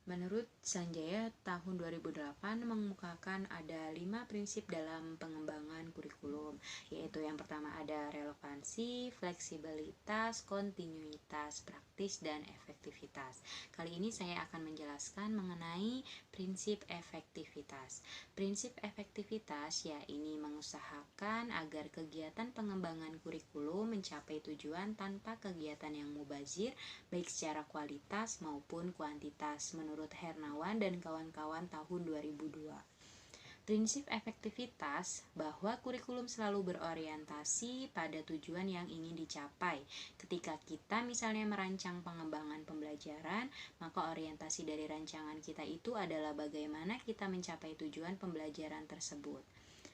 Menurut Sanjaya, tahun 2008 mengemukakan ada 5 prinsip dalam pengembangan kurikulum, yaitu yang pertama ada relevansi, fleksibilitas, kontinuitas, praktis, dan efektivitas. Kali ini saya akan menjelaskan mengenai prinsip efektivitas. Prinsip efektivitas yakni mengusahakan agar kegiatan pengembangan kurikulum mencapai tujuan tanpa kegiatan yang mubazir, baik secara kualitas maupun kuantitas, menurut Hernawan dan kawan-kawan tahun 2002. Prinsip efektivitas bahwa kurikulum selalu berorientasi pada tujuan yang ingin dicapai. Ketika kita misalnya merancang pengembangan pembelajaran, maka orientasi dari rancangan kita itu adalah bagaimana kita mencapai tujuan pembelajaran tersebut.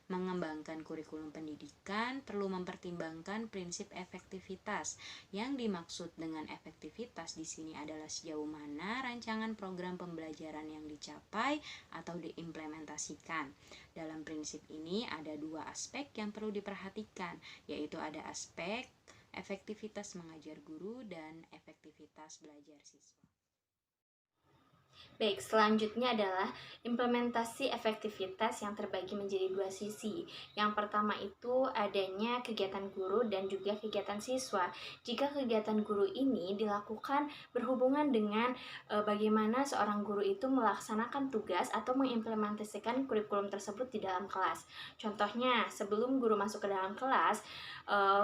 Mengembangkan kurikulum pendidikan perlu mempertimbangkan prinsip efektivitas. Yang dimaksud dengan efektivitas di sini adalah sejauh mana rancangan program pembelajaran yang dicapai atau diimplementasikan. Dalam prinsip ini ada 2 aspek yang perlu diperhatikan, yaitu ada aspek efektivitas mengajar guru dan efektivitas belajar siswa. Baik, selanjutnya adalah implementasi efektivitas yang terbagi menjadi 2 sisi. Yang pertama itu adanya kegiatan guru dan juga kegiatan siswa. Jika kegiatan guru ini dilakukan berhubungan dengan bagaimana seorang guru itu melaksanakan tugas atau mengimplementasikan kurikulum tersebut di dalam kelas. Contohnya, sebelum guru masuk ke dalam kelas,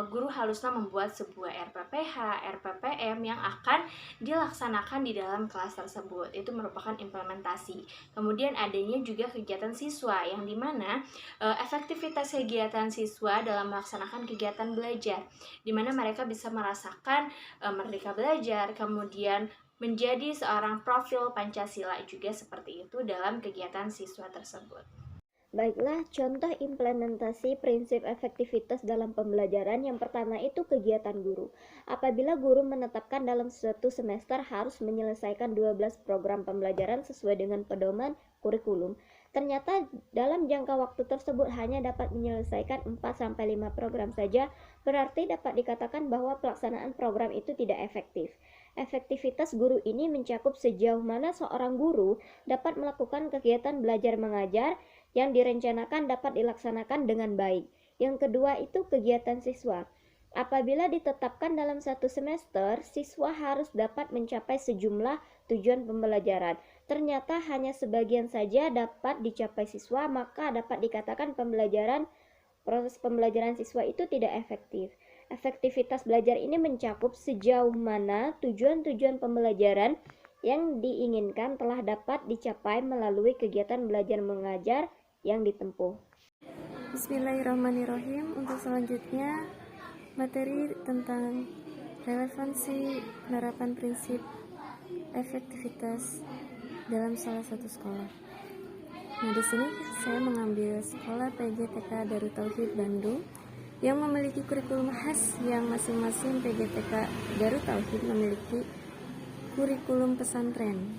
guru haruslah membuat sebuah RPPH, RPPM yang akan dilaksanakan di dalam kelas tersebut. Itu merupakan implementasi. Kemudian adanya juga kegiatan siswa yang dimana efektivitas kegiatan siswa dalam melaksanakan kegiatan belajar, dimana mereka bisa merasakan merdeka belajar, kemudian menjadi seorang profil Pancasila juga seperti itu dalam kegiatan siswa tersebut. Baiklah, contoh implementasi prinsip efektivitas dalam pembelajaran yang pertama itu kegiatan guru. Apabila guru menetapkan dalam suatu semester harus menyelesaikan 12 program pembelajaran sesuai dengan pedoman kurikulum, ternyata dalam jangka waktu tersebut hanya dapat menyelesaikan 4-5 program saja, berarti dapat dikatakan bahwa pelaksanaan program itu tidak efektif. Efektivitas guru ini mencakup sejauh mana seorang guru dapat melakukan kegiatan belajar mengajar yang direncanakan dapat dilaksanakan dengan baik. Yang kedua itu kegiatan siswa. Apabila ditetapkan dalam satu semester, siswa harus dapat mencapai sejumlah tujuan pembelajaran. Ternyata hanya sebagian saja dapat dicapai siswa, maka dapat dikatakan proses pembelajaran siswa itu tidak efektif. Efektivitas belajar ini mencakup sejauh mana tujuan-tujuan pembelajaran yang diinginkan telah dapat dicapai melalui kegiatan belajar mengajar yang ditempuh. Bismillahirrahmanirrahim. Untuk selanjutnya materi tentang relevansi penerapan prinsip efektivitas dalam salah satu sekolah. Nah, di sini saya mengambil sekolah PGTK Darut Tauhid Bandung yang memiliki kurikulum khas yang masing-masing PGTK Darut Tauhid memiliki kurikulum pesantren,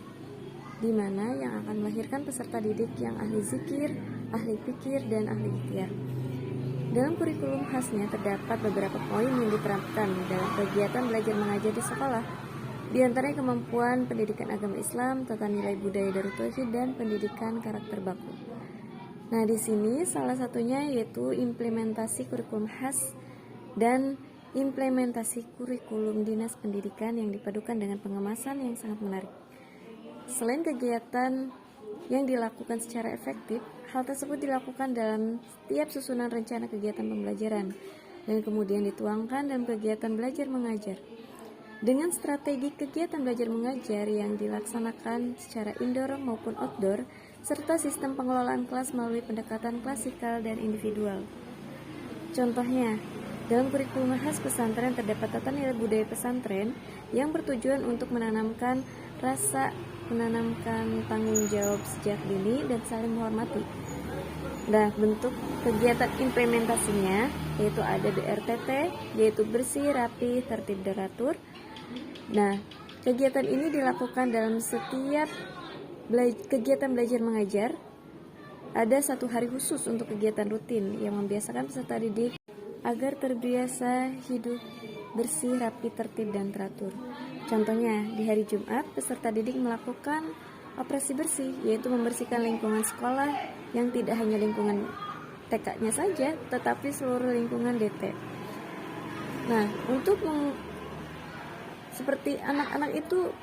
di mana yang akan melahirkan peserta didik yang ahli zikir, ahli pikir, dan ahli ikhtiar. Dalam kurikulum khasnya terdapat beberapa poin yang diterapkan dalam kegiatan belajar mengajar di sekolah, di antaranya kemampuan pendidikan agama Islam, tata nilai budaya Darut Tauhid, dan pendidikan karakter baku. Nah, di sini salah satunya yaitu implementasi kurikulum khas dan implementasi kurikulum dinas pendidikan yang dipadukan dengan pengemasan yang sangat menarik. Selain kegiatan yang dilakukan secara efektif, hal tersebut dilakukan dalam setiap susunan rencana kegiatan pembelajaran dan kemudian dituangkan dalam kegiatan belajar mengajar. Dengan strategi kegiatan belajar mengajar yang dilaksanakan secara indoor maupun outdoor, serta sistem pengelolaan kelas melalui pendekatan klasikal dan individual. Contohnya, dalam kurikulum khas pesantren terdapat tata nilai budaya pesantren yang bertujuan untuk menanamkan tanggung jawab sejak dini dan saling menghormati. Nah, bentuk kegiatan implementasinya yaitu ada BRTT, yaitu bersih, rapi, tertib, teratur. Nah, kegiatan ini dilakukan dalam setiap kegiatan belajar mengajar. Ada satu hari khusus untuk kegiatan rutin yang membiasakan peserta didik agar terbiasa hidup bersih, rapi, tertib, dan teratur. Contohnya, di hari Jumat, peserta didik melakukan operasi bersih, yaitu membersihkan lingkungan sekolah yang tidak hanya lingkungan TK-nya saja, tetapi seluruh lingkungan DT. Nah, seperti anak-anak itu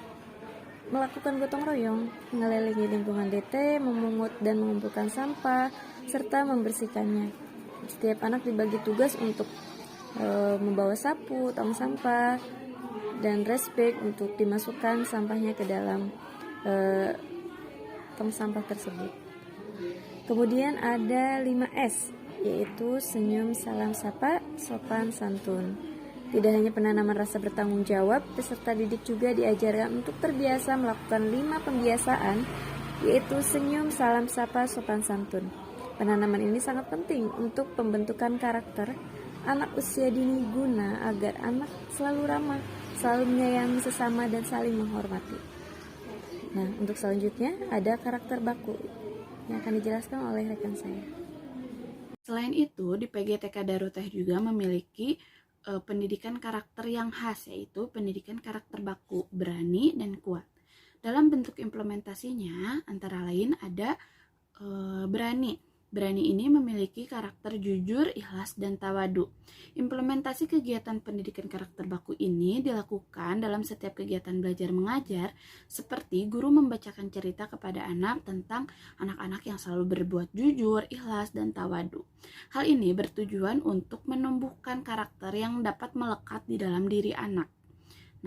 melakukan gotong royong, mengelilingi lingkungan DT, memungut dan mengumpulkan sampah, serta membersihkannya. Setiap anak dibagi tugas untuk membawa sapu, tong sampah, dan respek untuk dimasukkan sampahnya ke dalam tong sampah tersebut. Kemudian ada 5S, yaitu senyum, salam sapa, sopan santun. Tidak hanya penanaman rasa bertanggung jawab, peserta didik juga diajarkan untuk terbiasa melakukan 5 pembiasaan, yaitu senyum, salam sapa, sopan santun. Penanaman ini sangat penting untuk pembentukan karakter anak usia dini guna agar anak selalu ramah, selalu menyayangi sesama, dan saling menghormati. Nah, untuk selanjutnya ada karakter baku yang akan dijelaskan oleh rekan saya. Selain itu, di PGTK Darut Tauhid juga memiliki pendidikan karakter yang khas, yaitu pendidikan karakter baku, berani dan kuat. Dalam bentuk implementasinya, antara lain ada berani. Berani ini memiliki karakter jujur, ikhlas, dan tawadu. Implementasi kegiatan pendidikan karakter baku ini dilakukan dalam setiap kegiatan belajar mengajar, seperti guru membacakan cerita kepada anak tentang anak-anak yang selalu berbuat jujur, ikhlas, dan tawadu. Hal ini bertujuan untuk menumbuhkan karakter yang dapat melekat di dalam diri anak.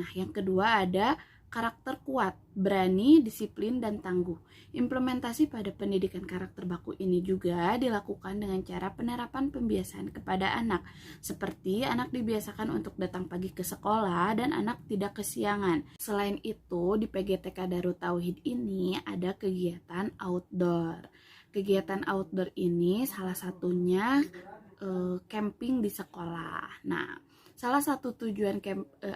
Nah, yang kedua ada karakter kuat, berani, disiplin, dan tangguh. Implementasi pada pendidikan karakter baku ini juga dilakukan dengan cara penerapan pembiasaan kepada anak, seperti anak dibiasakan untuk datang pagi ke sekolah dan anak tidak kesiangan. Selain itu, di PGTK Darut Tauhid ini ada kegiatan outdoor. Kegiatan outdoor ini salah satunya camping di sekolah. Nah, salah satu tujuan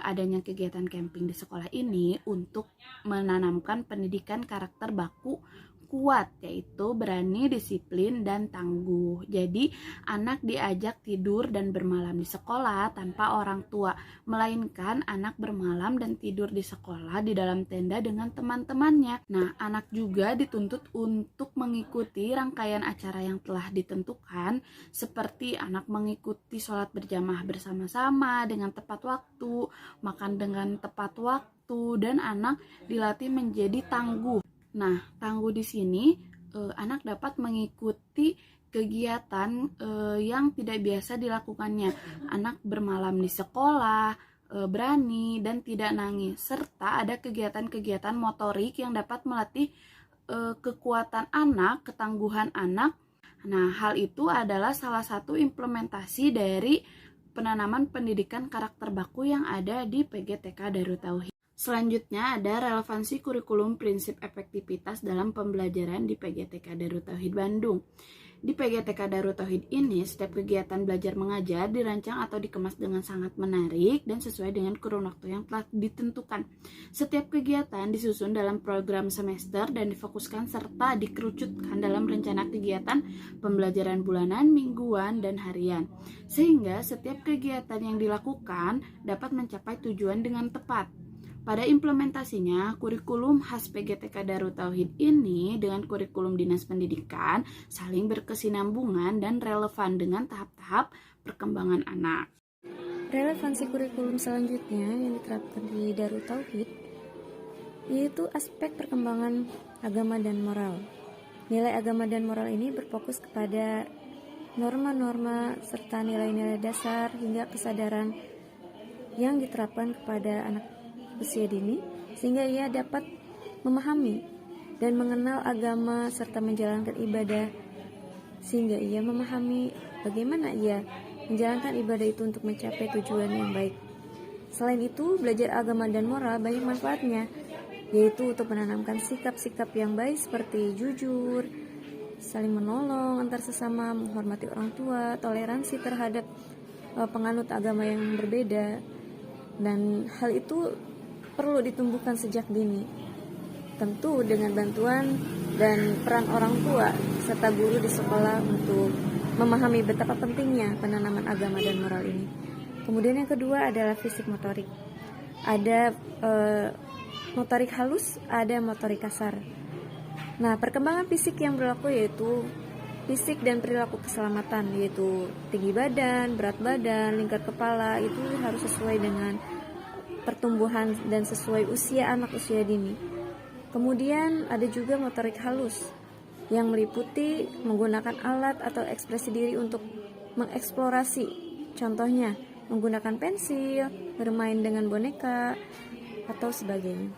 adanya kegiatan camping di sekolah ini untuk menanamkan pendidikan karakter baku kuat, yaitu berani, disiplin, dan tangguh. Jadi anak diajak tidur dan bermalam di sekolah tanpa orang tua, melainkan anak bermalam dan tidur di sekolah di dalam tenda dengan teman-temannya. Nah, anak juga dituntut untuk mengikuti rangkaian acara yang telah ditentukan, seperti anak mengikuti sholat berjamaah bersama-sama dengan tepat waktu, makan dengan tepat waktu, dan anak dilatih menjadi tangguh. Nah, tangguh di sini anak dapat mengikuti kegiatan yang tidak biasa dilakukannya. Anak bermalam di sekolah, berani, dan tidak nangis. Serta ada kegiatan-kegiatan motorik yang dapat melatih kekuatan anak, ketangguhan anak. Nah, hal itu adalah salah satu implementasi dari penanaman pendidikan karakter baku yang ada di PGTK Darut Tauhid. Selanjutnya ada relevansi kurikulum prinsip efektivitas dalam pembelajaran di PGTK Darut Tauhid Bandung. Di PGTK Darut Tauhid ini, setiap kegiatan belajar mengajar dirancang atau dikemas dengan sangat menarik dan sesuai dengan kurun waktu yang telah ditentukan. Setiap kegiatan disusun dalam program semester dan difokuskan serta dikerucutkan dalam rencana kegiatan pembelajaran bulanan, mingguan, dan harian. Sehingga setiap kegiatan yang dilakukan dapat mencapai tujuan dengan tepat. Pada implementasinya, kurikulum khas PGTK Darut Tauhid ini dengan kurikulum Dinas Pendidikan saling berkesinambungan dan relevan dengan tahap-tahap perkembangan anak. Relevansi kurikulum selanjutnya yang diterapkan di Darut Tauhid yaitu aspek perkembangan agama dan moral. Nilai agama dan moral ini berfokus kepada norma-norma serta nilai-nilai dasar hingga kesadaran yang diterapkan kepada anak usia dini sehingga ia dapat memahami dan mengenal agama serta menjalankan ibadah sehingga ia memahami bagaimana ia menjalankan ibadah itu untuk mencapai tujuan yang baik. Selain itu, belajar agama dan moral banyak manfaatnya, yaitu untuk menanamkan sikap-sikap yang baik seperti jujur, saling menolong antar sesama, menghormati orang tua, toleransi terhadap penganut agama yang berbeda, dan hal itu perlu ditumbuhkan sejak dini, tentu dengan bantuan dan peran orang tua serta guru di sekolah untuk memahami betapa pentingnya penanaman agama dan moral ini. Kemudian yang kedua adalah fisik motorik. Ada motorik halus, ada motorik kasar. Nah, perkembangan fisik yang berlaku yaitu fisik dan perilaku keselamatan, yaitu tinggi badan, berat badan, lingkar kepala, itu harus sesuai dengan pertumbuhan dan sesuai usia anak usia dini. Kemudian ada juga motorik halus yang meliputi menggunakan alat atau ekspresi diri untuk mengeksplorasi. Contohnya, menggunakan pensil, bermain dengan boneka, atau sebagainya.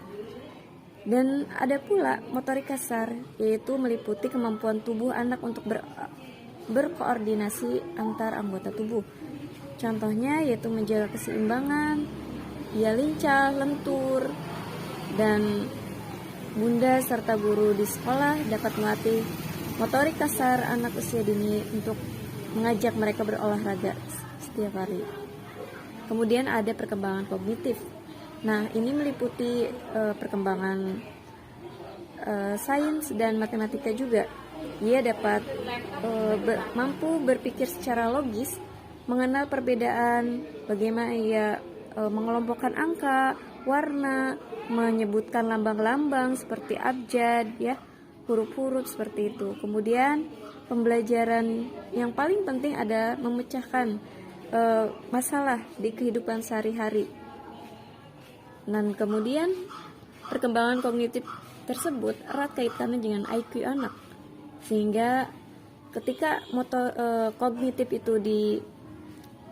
Dan ada pula motorik kasar, yaitu meliputi kemampuan tubuh anak untuk berkoordinasi antar anggota tubuh. Contohnya yaitu menjaga keseimbangan, ia lincah, lentur, dan bunda serta guru di sekolah dapat melatih motorik kasar anak usia dini untuk mengajak mereka berolahraga setiap hari. Kemudian ada perkembangan kognitif. Nah, ini meliputi perkembangan sains dan matematika juga. Ia dapat mampu berpikir secara logis, mengenal perbedaan, bagaimana ia mengelompokkan angka, warna, menyebutkan lambang-lambang seperti abjad, ya, huruf-huruf seperti itu. Kemudian pembelajaran yang paling penting ada memecahkan masalah di kehidupan sehari-hari. Dan kemudian perkembangan kognitif tersebut erat kaitannya dengan IQ anak, sehingga ketika kognitif itu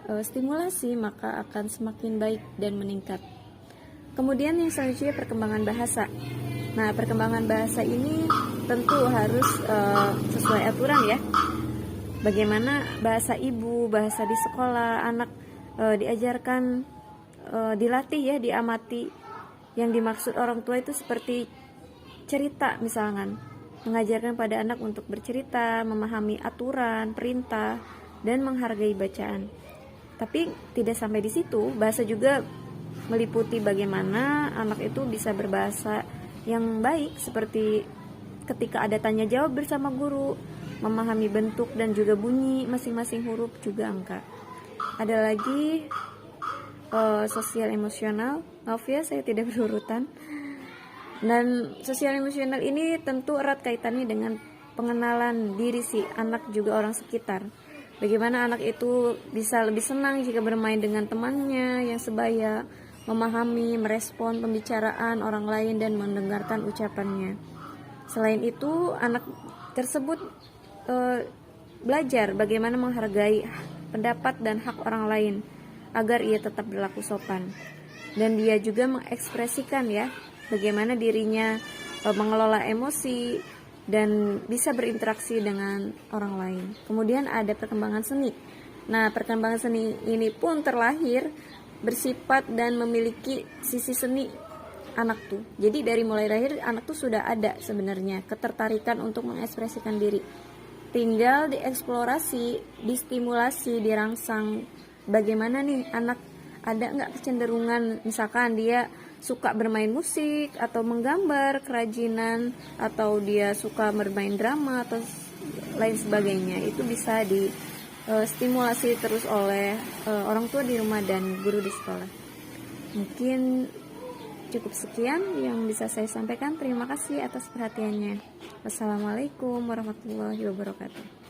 stimulasi maka akan semakin baik dan meningkat. Kemudian yang selanjutnya perkembangan bahasa. Nah, perkembangan bahasa ini tentu harus sesuai aturan ya. Bagaimana bahasa ibu, bahasa di sekolah, anak diajarkan, dilatih ya, diamati. Yang dimaksud orang tua itu seperti cerita misalkan, mengajarkan pada anak untuk bercerita, memahami aturan, perintah, dan menghargai bacaan. Tapi tidak sampai di situ, bahasa juga meliputi bagaimana anak itu bisa berbahasa yang baik, seperti ketika ada tanya jawab bersama guru, memahami bentuk dan juga bunyi masing-masing huruf, juga angka. Ada lagi sosial emosional. Maaf ya, saya tidak berurutan. Dan sosial emosional ini tentu erat kaitannya dengan pengenalan diri si anak juga orang sekitar. Bagaimana anak itu bisa lebih senang jika bermain dengan temannya yang sebaya, memahami, merespon pembicaraan orang lain dan mendengarkan ucapannya. Selain itu, anak tersebut belajar bagaimana menghargai pendapat dan hak orang lain agar ia tetap berlaku sopan. Dan dia juga mengekspresikan ya bagaimana dirinya mengelola emosi dan bisa berinteraksi dengan orang lain. Kemudian ada perkembangan seni. Nah, perkembangan seni ini pun terlahir bersifat dan memiliki sisi seni anak tuh. Jadi dari mulai lahir anak tuh sudah ada sebenarnya ketertarikan untuk mengekspresikan diri. Tinggal dieksplorasi, distimulasi, dirangsang. Bagaimana nih anak, ada nggak kecenderungan misalkan dia suka bermain musik atau menggambar, kerajinan, atau dia suka bermain drama atau lain sebagainya. Itu bisa distimulasi terus oleh orang tua di rumah dan guru di sekolah. Mungkin cukup sekian yang bisa saya sampaikan. Terima kasih atas perhatiannya. Wassalamualaikum warahmatullahi wabarakatuh.